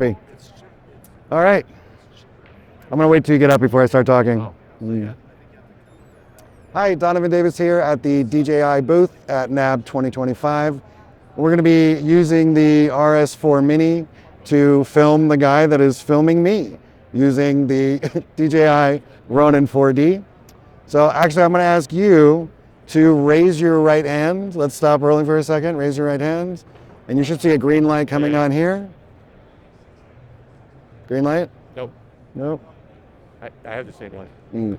All right. I'm going to wait till you get up before I start talking. Hi, Donovan Davis here at the DJI booth at NAB 2025. We're going to be using the RS4 Mini to film the guy that is filming me using the DJI Ronin 4D. So actually, I'm going to ask you to raise your right hand. Let's stop rolling for a second. Raise your right hand. And you should see a green light coming on here. Green light? Nope. Nope. I have the same one.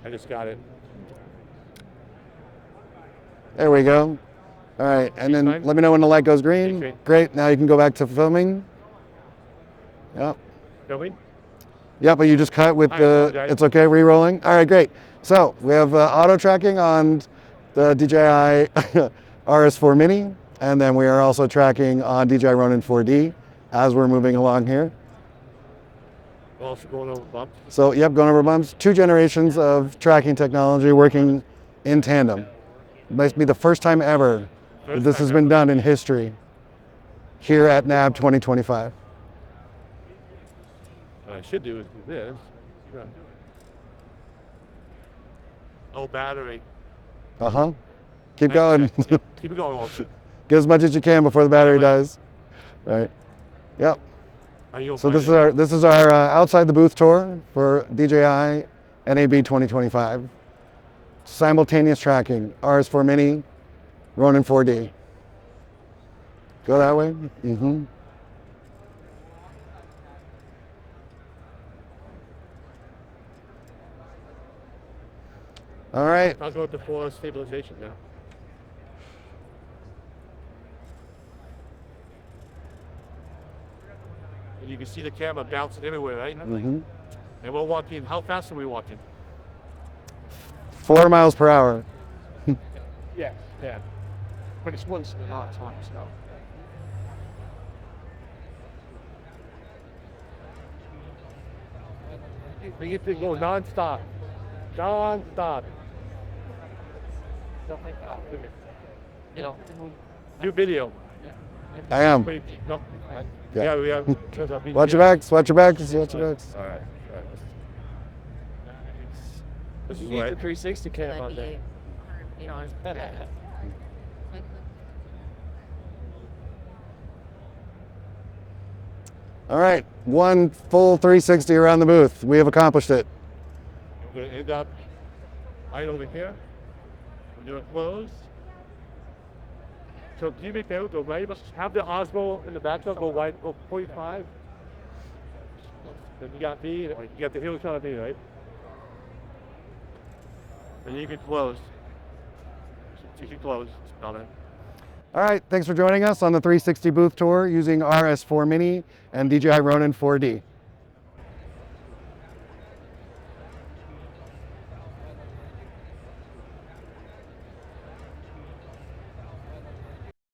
I just got it. There we go. All right, and then let me know when the light goes green. Great, now you can go back to filming. Yep. Filming? Yep, but you just cut with the, it's okay, re-rolling? All right, great. So we have auto tracking on the DJI RS4 Mini, and then we are also tracking on DJI Ronin 4D as we're moving along here. Also going over bumps? So, yep, going over bumps. 2 generations of tracking technology working in tandem. It might be the first time ever that this has been done in history here at NAB 2025. What I should do is do this. No battery. Keep going. Keep it going also. Get as much as you can before the battery dies. All right. Yep. So this is our outside the booth tour for DJI NAB 2025. Simultaneous tracking, RS4 Mini, Ronin 4D. Go that way. All right. I'll go with the full stabilization now. And you can see the camera bouncing everywhere, right? And we're walking, how fast are we walking? 4 miles per hour. Yeah. But it's once in a lot of times now. We get to go non-stop. Non-stop. You know, do video. I am. No. Yeah, we have. Watch your backs, watch your backs, watch your backs. All right. This is the 360 cam on there. All right, 1 full 360 around the booth. We have accomplished it. We're going to end up right over here. We're doing close. So do you make that go right? Have the Osmo in the background go right, go 45. Then you got me, you got the heel shot of me, right? And you can close. You can close. All right, thanks for joining us on the 360 booth tour using RS4 Mini and DJI Ronin 4D.